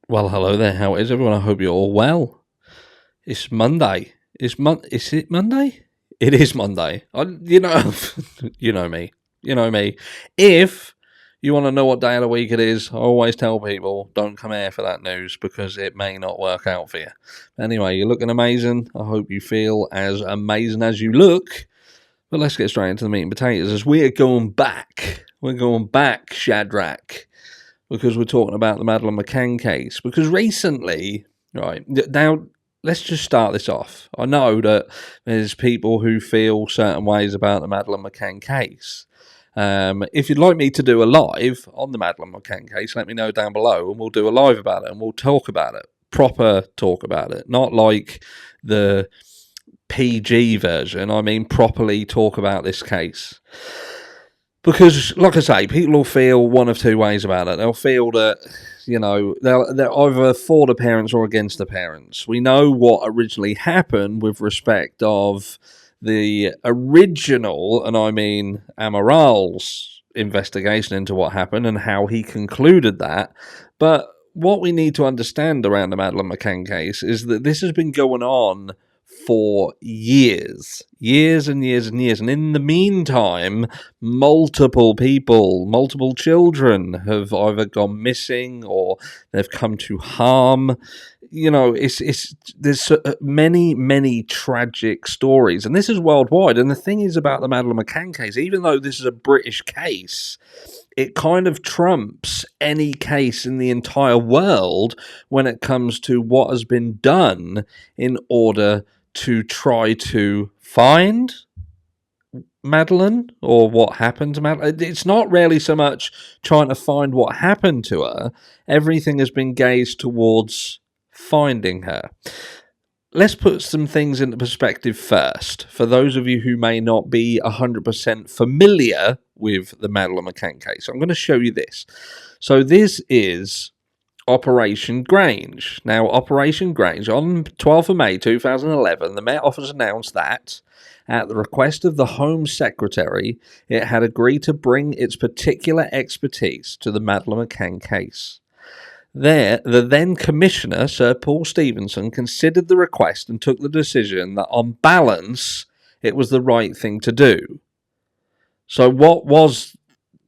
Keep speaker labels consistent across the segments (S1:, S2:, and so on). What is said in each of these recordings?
S1: Well, hello there. How is everyone? I hope you're all well. It's Monday. Is it Monday? It is Monday. You know me. You know me. If you want to know what day of the week it is, I always tell people don't come here for that news because it may not work out for you. Anyway, you're looking amazing. I hope you feel as amazing as you look. But let's get straight into the meat and potatoes as we're going back. We're going back, Shadrach, because we're talking about the Madeleine McCann case. Because recently, right, now let's just start this off. I know that there's people who feel certain ways about the Madeleine McCann case. If you'd like me to do a live on the Madeleine McCann case, let me know down below and we'll do a live about it and we'll talk about it. Proper talk about it. Not like the PG version. I mean, properly talk about this case. Because, like I say, people will feel one of two ways about it. They'll feel that, they're either for the parents or against the parents. We know what originally happened with respect of the original, and I mean Amaral's investigation into what happened and how he concluded that. But what we need to understand around the Madeleine McCann case is that this has been going on for years and years. And in the meantime, multiple people, multiple children have either gone missing or they've come to harm. There's many tragic stories, and this is worldwide. And the thing is about the Madeleine McCann case, even though this is a British case, it kind of trumps any case in the entire world when it comes to what has been done in order to try to find Madeleine or what happened to Madeleine. It's not really so much trying to find what happened to her. Everything has been gazed towards finding her. Let's put some things into perspective first. For those of you who may not be 100% familiar with the Madeleine McCann case, I'm going to show you this. So this is Operation Grange. Now, Operation Grange, on 12th of May 2011, the Met Office announced that, at the request of the Home Secretary, it had agreed to bring its particular expertise to the Madeleine McCann case. There, the then Commissioner, Sir Paul Stephenson, considered the request and took the decision that, on balance, it was the right thing to do. So what was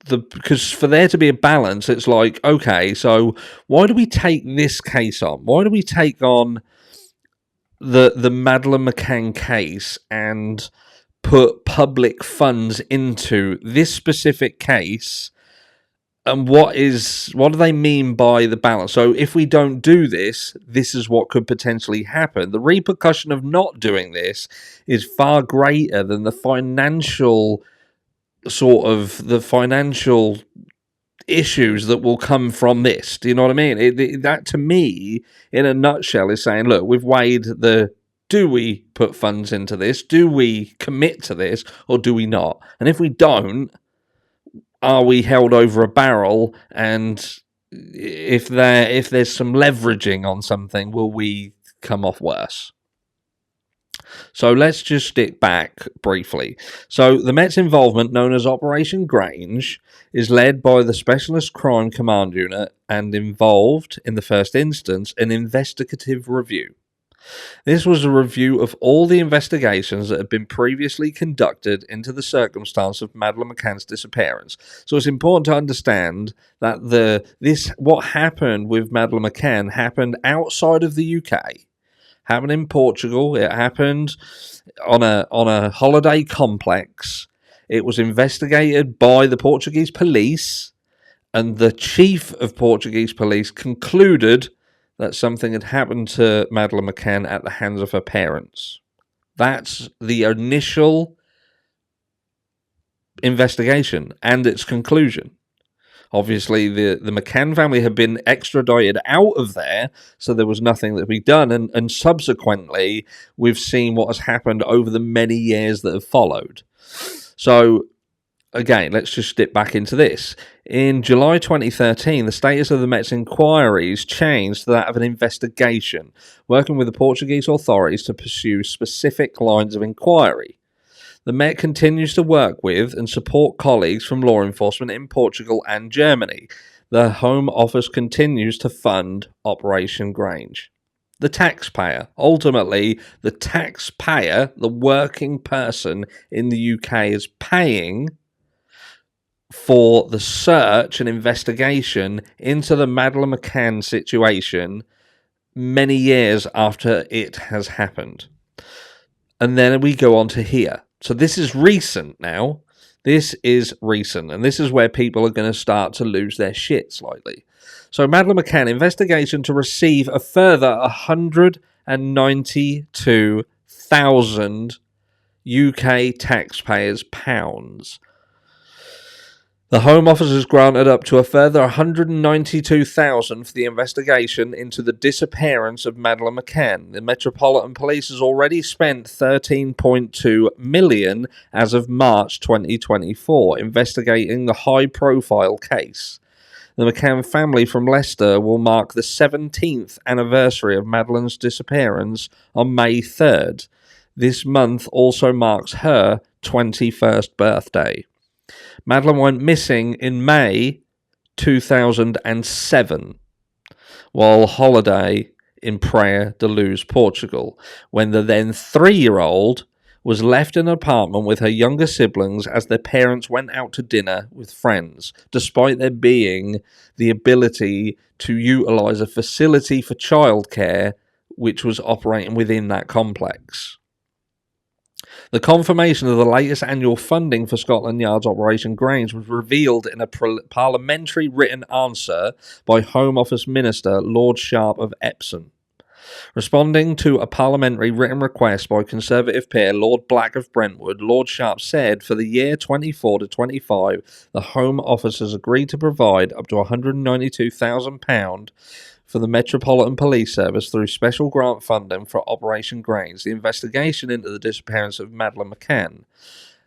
S1: because for there to be a balance, it's like, okay, so why do we take this case on? Why do we take on the Madeleine McCann case and put public funds into this specific case? And what do they mean by the balance? So if we don't do this, this is what could potentially happen. The repercussion of not doing this is far greater than the financial issues that will come from this. Do you know what I mean? That, to me, in a nutshell, is saying, look, we've weighed do we put funds into this? Do we commit to this? Or do we not? And if we don't, are we held over a barrel? And if there's some leveraging on something, will we come off worse? So let's just stick back briefly. So the Met's involvement, known as Operation Grange, is led by the Specialist Crime Command Unit and involved, in the first instance, an investigative review. This was a review of all the investigations that had been previously conducted into the circumstance of Madeleine McCann's disappearance. So it's important to understand that what happened with Madeleine McCann happened outside of the UK. Happened in Portugal. It happened on a holiday complex. It was investigated by the Portuguese police, and the chief of Portuguese police concluded that something had happened to Madeleine McCann at the hands of her parents. That's the initial investigation and its conclusion. Obviously, the McCann family had been extradited out of there, so there was nothing that could be done. And subsequently, we've seen what has happened over the many years that have followed. So, again, let's just dip back into this. In July 2013, the status of the Met's inquiries changed to that of an investigation, working with the Portuguese authorities to pursue specific lines of inquiry. The Met continues to work with and support colleagues from law enforcement in Portugal and Germany. the Home Office continues to fund Operation Grange. The taxpayer, ultimately, the taxpayer, the working person in the UK, is paying for the search and investigation into the Madeleine McCann situation many years after it has happened. And then we go on to here. So this is recent now. This is recent, and this is where people are going to start to lose their shit slightly. So Madeleine McCann, investigation to receive a further 192,000 UK taxpayers' pounds. The Home Office has granted up to a further 192,000 for the investigation into the disappearance of Madeleine McCann. The Metropolitan Police has already spent 13.2 million as of March 2024 investigating the high-profile case. The McCann family from Leicester will mark the 17th anniversary of Madeleine's disappearance on May 3rd. This month also marks her 21st birthday. Madeleine went missing in May 2007 while holiday in Praia de Luz, Portugal, when the then 3-year-old was left in an apartment with her younger siblings as their parents went out to dinner with friends, despite there being the ability to utilise a facility for childcare which was operating within that complex. The confirmation of the latest annual funding for Scotland Yard's Operation Grange was revealed in a parliamentary written answer by Home Office Minister Lord Sharp of Epsom. Responding to a parliamentary written request by Conservative peer Lord Black of Brentwood, Lord Sharp said for the year 24 to 25, the Home Office has agreed to provide up to £192,000 for the Metropolitan Police Service through special grant funding for Operation Grange, the investigation into the disappearance of Madeleine McCann.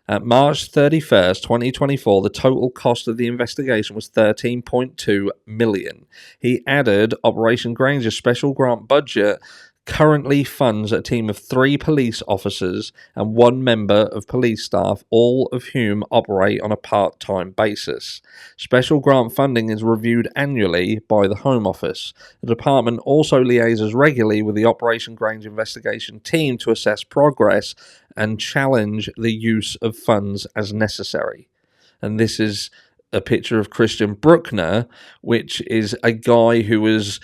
S1: At March 31st, 2024, the total cost of the investigation was £13.2 million. He added Operation Grange's special grant budget currently funds a team of 3 police officers and 1 member of police staff, all of whom operate on a part-time basis. Special grant funding is reviewed annually by the Home Office. The department also liaises regularly with the Operation Grange investigation team to assess progress and challenge the use of funds as necessary. And this is a picture of Christian Bruckner, which is a guy who was...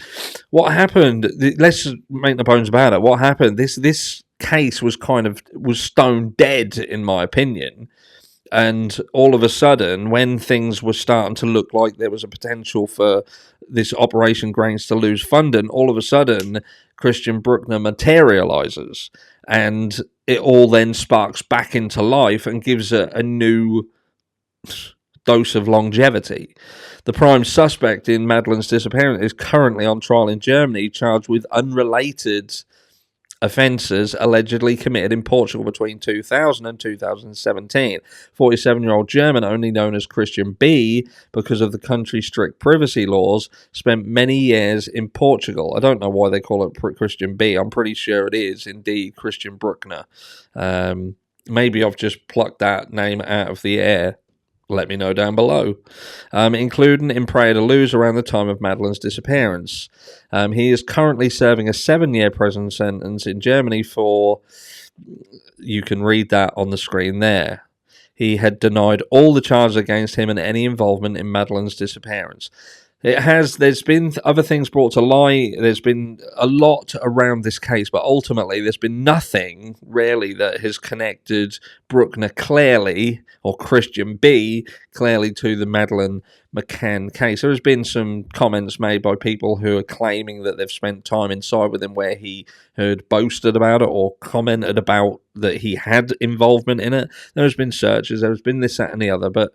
S1: What happened? Let's make no bones about it. What happened? This case was stone dead, in my opinion. And all of a sudden, when things were starting to look like there was a potential for this Operation Grange to lose funding, all of a sudden, Christian Bruckner materialises. And it all then sparks back into life and gives a new dose of longevity. The prime suspect in Madeleine's disappearance is currently on trial in Germany, charged with unrelated offences allegedly committed in Portugal between 2000 and 2017. 47-year-old German, only known as Christian B because of the country's strict privacy laws, spent many years in Portugal. I don't know why they call it Christian B. I'm pretty sure it is indeed Christian Bruckner. Maybe I've just plucked that name out of the air. Let me know down below. Including in Praia de Luz around the time of Madeleine's disappearance. He is currently serving a 7-year prison sentence in Germany for... You can read that on the screen there. He had denied all the charges against him and any involvement in Madeleine's disappearance. There's been other things brought to light. There's been a lot around this case, but ultimately there's been nothing really that has connected Bruckner clearly, or Christian B clearly, to the Madeleine McCann case. There has been some comments made by people who are claiming that they've spent time inside with him where he had boasted about it or commented about that he had involvement in it. There has been searches, there has been this, that and the other, but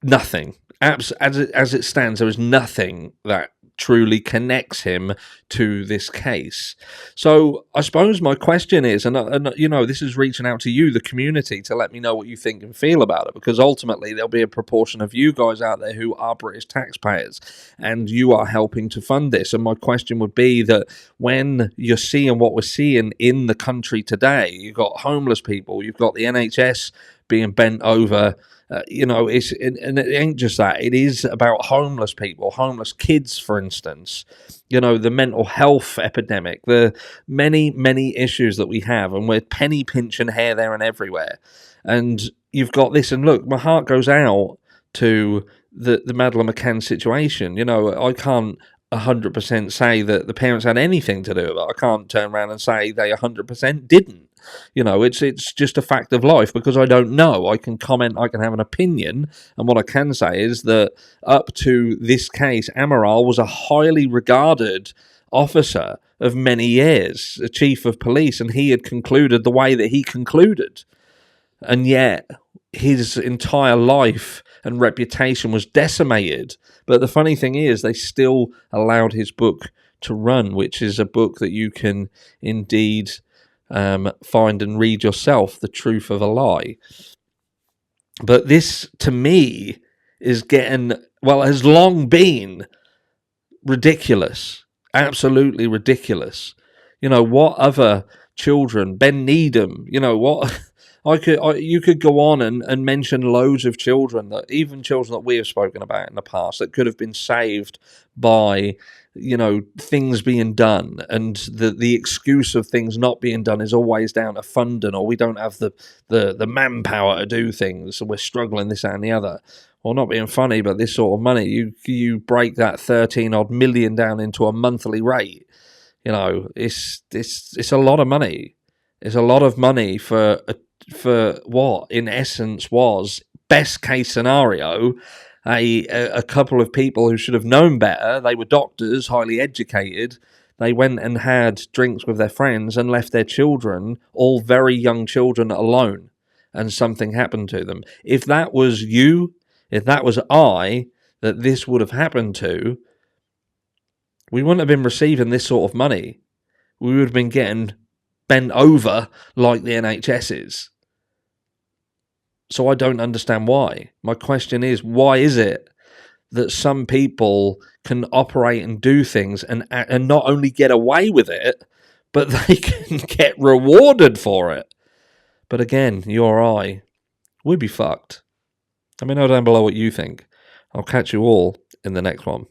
S1: nothing. As it stands, there is nothing that truly connects him to this case. So I suppose my question is, and you know, this is reaching out to you, the community, to let me know what you think and feel about it, because ultimately there'll be a proportion of you guys out there who are British taxpayers, and you are helping to fund this. And my question would be that when you're seeing what we're seeing in the country today, you've got homeless people, you've got the NHS being bent over And it ain't just that. It is about homeless people, homeless kids, for instance. The mental health epidemic, the many issues that we have, and we're penny pinching here, there, and everywhere. And you've got this, and look, my heart goes out to the Madeleine McCann situation. I can't 100% say that the parents had anything to do with it. I can't turn around and say they 100% didn't. It's just a fact of life, because I don't know. I can comment, I can have an opinion, and what I can say is that up to this case, Amaral was a highly regarded officer of many years, a chief of police, and he had concluded the way that he concluded. And yet his entire life and reputation was decimated. But the funny thing is, they still allowed his book to run, which is a book that you can indeed find and read yourself, The Truth of a Lie. But this, to me, has long been ridiculous. Absolutely ridiculous. What other children, Ben Needham, what... You could go on and mention loads of children, even children that we have spoken about in the past, that could have been saved by, things being done. And the excuse of things not being done is always down to funding, or we don't have the manpower to do things, so we're struggling, this, that, and the other. Well, not being funny, but this sort of money, you break that 13 odd million down into a monthly rate. It's a lot of money. It's a lot of money for what in essence was, best case scenario, a couple of people who should have known better. They were doctors, highly educated. They went and had drinks with their friends and left their children, all very young children, alone, and something happened to them. If that was you, if that was I, that this would have happened to, we wouldn't have been receiving this sort of money. We would have been getting bent over like the NHS is. So I don't understand why. My question is, why is it that some people can operate and do things and not only get away with it, but they can get rewarded for it? But again, you or I, we'd be fucked. Let me know down below what you think. I'll catch you all in the next one.